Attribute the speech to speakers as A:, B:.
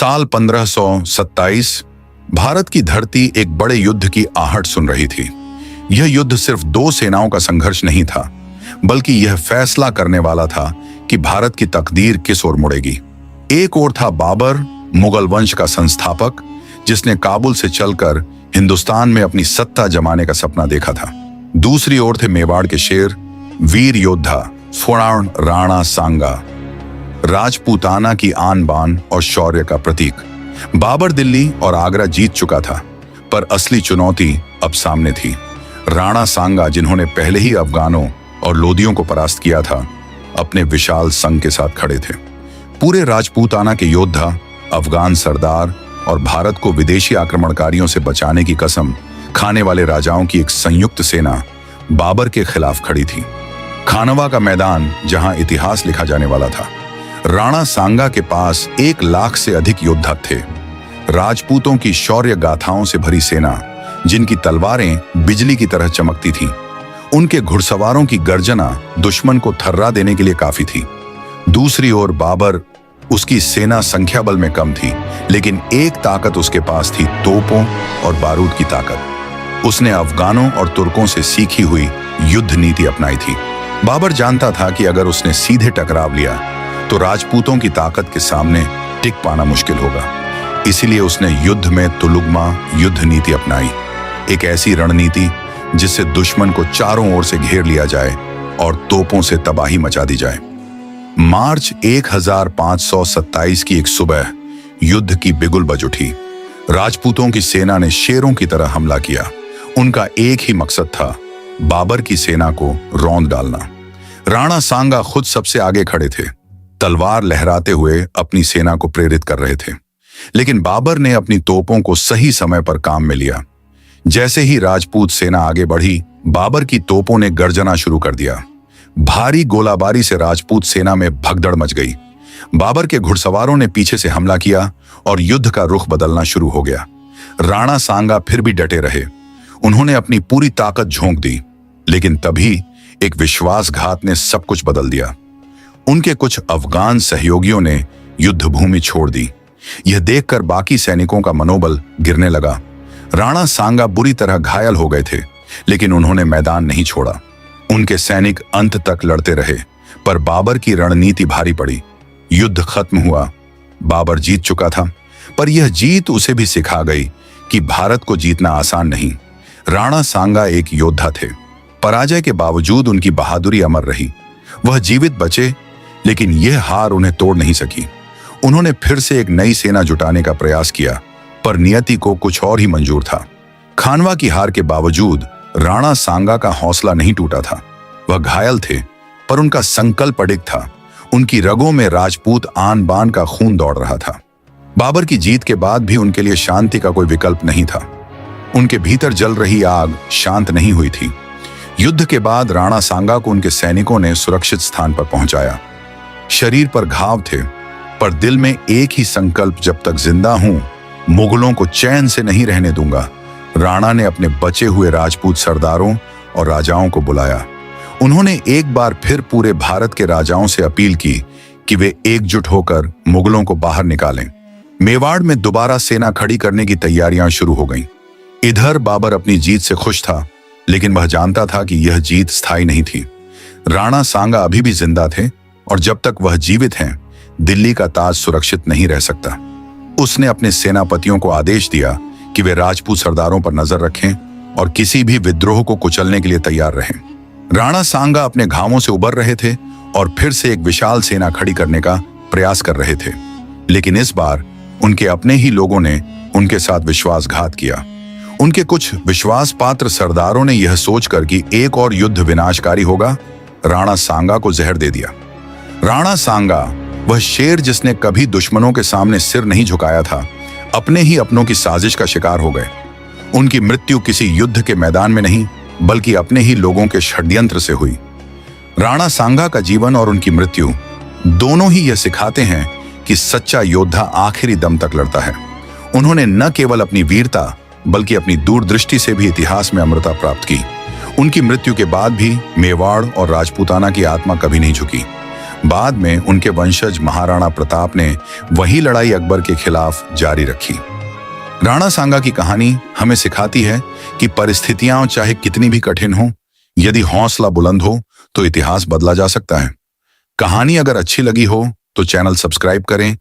A: साल 1527 भारत की धरती एक बड़े युद्ध की आहट सुन रही थी। यह युद्ध सिर्फ दो सेनाओं का संघर्ष नहीं था, बल्कि यह फैसला करने वाला था कि भारत की तकदीर किस ओर मुड़ेगी। एक ओर था बाबर, मुगल वंश का संस्थापक, जिसने काबुल से चलकर हिंदुस्तान में अपनी सत्ता जमाने का सपना देखा था। दूसरी ओर थे मेवाड़ के शेर, वीर योद्धा स्वर्ण राणा सांगा, राजपूताना की आन बान और शौर्य का प्रतीक। बाबर दिल्ली और आगरा जीत चुका था, पर असली चुनौती अब सामने थी। राणा सांगा, जिन्होंने पहले ही अफगानों और लोदियों को परास्त किया था, अपने विशाल संघ के साथ खड़े थे। पूरे राजपूताना के योद्धा, अफगान सरदार और भारत को विदेशी आक्रमणकारियों से बचाने की कसम खाने वाले राजाओं की एक संयुक्त सेना बाबर के खिलाफ खड़ी थी। खानवा का मैदान जहां इतिहास लिखा जाने वाला था। राणा सांगा के पास 1 लाख से अधिक योद्धा थे। राजपूतों की शौर्य गाथाओं से भरी सेना, जिनकी तलवारें बिजली की तरह चमकती थीं। उनके घुड़सवारों की गर्जना दुश्मन को थर्रा देने के लिए काफी थी। दूसरी ओर बाबर, उसकी सेना संख्या बल में कम थी, लेकिन एक ताकत उसके पास थी, तोपों और बारूद की ताकत। उसने अफगानों और तुर्कों से सीखी हुई युद्ध नीति अपनाई थी। बाबर जानता था कि अगर उसने सीधे टकराव लिया तो राजपूतों की ताकत के सामने टिक पाना मुश्किल होगा। इसीलिए उसने युद्ध में तुलुगमा युद्ध नीति अपनाई, एक ऐसी रणनीति जिससे दुश्मन को चारों ओर से घेर लिया जाए और तोपों से तबाही मचा दी जाए। मार्च 1527 की एक सुबह युद्ध की बिगुल बज उठी। राजपूतों की सेना ने शेरों की तरह हमला किया। उनका एक ही मकसद था, बाबर की सेना को रौंद डालना। राणा सांगा खुद सबसे आगे खड़े थे, तलवार लहराते हुए अपनी सेना को प्रेरित कर रहे थे। लेकिन बाबर ने अपनी तोपों को सही समय पर काम में लिया। जैसे ही राजपूत सेना आगे बढ़ी, बाबर की तोपों ने गर्जना शुरू कर दिया। भारी गोलाबारी से राजपूत सेना में भगदड़ मच गई। बाबर के घुड़सवारों ने पीछे से हमला किया और युद्ध का रुख बदलना शुरू हो गया। राणा सांगा फिर भी डटे रहे। उन्होंने अपनी पूरी ताकत झोंक दी, लेकिन तभी एक विश्वासघात ने सब कुछ बदल दिया। उनके कुछ अफगान सहयोगियों ने युद्ध भूमि छोड़ दी। यह देखकर बाकी सैनिकों का मनोबल गिरने लगा। राणा सांगा बुरी तरह घायल हो गए थे, लेकिन उन्होंने मैदान नहीं छोड़ा। उनके सैनिक अंत तक लड़ते रहे, पर बाबर की रणनीति भारी पड़ी। युद्ध खत्म हुआ। बाबर जीत चुका था, पर यह जीत उसे भी सिखा गई कि भारत को जीतना आसान नहीं। राणा सांगा एक योद्धा थे। पराजय के बावजूद उनकी बहादुरी अमर रही। वह जीवित बचे, लेकिन यह हार उन्हें तोड़ नहीं सकी। उन्होंने फिर से एक नई सेना जुटाने का प्रयास किया, पर नियति को कुछ और ही मंजूर था। खानवा की हार के बावजूद राणा सांगा का हौसला नहीं टूटा था। वह घायल थे, पर उनका संकल्प अडिग था। उनकी रगों में राजपूत आन बान का खून दौड़ रहा था। बाबर की जीत के बाद भी उनके लिए शांति का कोई विकल्प नहीं था। उनके भीतर जल रही आग शांत नहीं हुई थी। युद्ध के बाद राणा सांगा को उनके सैनिकों ने सुरक्षित स्थान पर पहुंचाया। शरीर पर घाव थे, पर दिल में एक ही संकल्प, जब तक जिंदा हूं, मुगलों को चैन से नहीं रहने दूंगा। राणा ने अपने बचे हुए राजपूत सरदारों और राजाओं को बुलाया। उन्होंने एक बार फिर पूरे भारत के राजाओं से अपील की कि वे एकजुट होकर मुगलों को बाहर निकालें। मेवाड़ में दोबारा सेना खड़ी करने की तैयारियां शुरू हो गईं। इधर बाबर अपनी जीत से खुश था, लेकिन वह जानता था कि यह जीत स्थायी नहीं थी। राणा सांगा अभी भी जिंदा थे, और जब तक वह जीवित हैं, दिल्ली का ताज सुरक्षित नहीं रह सकता। उसने अपने सेनापतियों को आदेश दिया कि वे राजपूत सरदारों पर नजर रखें और किसी भी विद्रोह को कुचलने के लिए तैयार रहें। राणा सांगा अपने घावों से उबर रहे थे और फिर से एक विशाल सेना खड़ी करने का प्रयास कर रहे थे, लेकिन इस बार उनके अपने ही लोगों ने उनके साथ विश्वासघात किया। उनके कुछ विश्वास पात्र सरदारों ने यह सोचकर कि एक और युद्ध विनाशकारी होगा, राणा सांगा को जहर दे दिया। राणा सांगा, वह शेर जिसने कभी दुश्मनों के सामने सिर नहीं झुकाया था, अपने ही अपनों की साजिश का शिकार हो गए। उनकी मृत्यु किसी युद्ध के मैदान में नहीं, बल्कि अपने ही लोगों के षड्यंत्र से हुई। राणा सांगा का जीवन और उनकी मृत्यु दोनों ही यह सिखाते हैं कि सच्चा योद्धा आखिरी दम तक लड़ता है। उन्होंने न केवल अपनी वीरता, बल्कि अपनी दूरदृष्टि से भी इतिहास में अमरता प्राप्त की। उनकी मृत्यु के बाद भी मेवाड़ और राजपूताना की आत्मा कभी नहीं झुकी। बाद में उनके वंशज महाराणा प्रताप ने वही लड़ाई अकबर के खिलाफ जारी रखी। राणा सांगा की कहानी हमें सिखाती है कि परिस्थितियां चाहे कितनी भी कठिन हो, यदि हौसला बुलंद हो तो इतिहास बदला जा सकता है। कहानी अगर अच्छी लगी हो तो चैनल सब्सक्राइब करें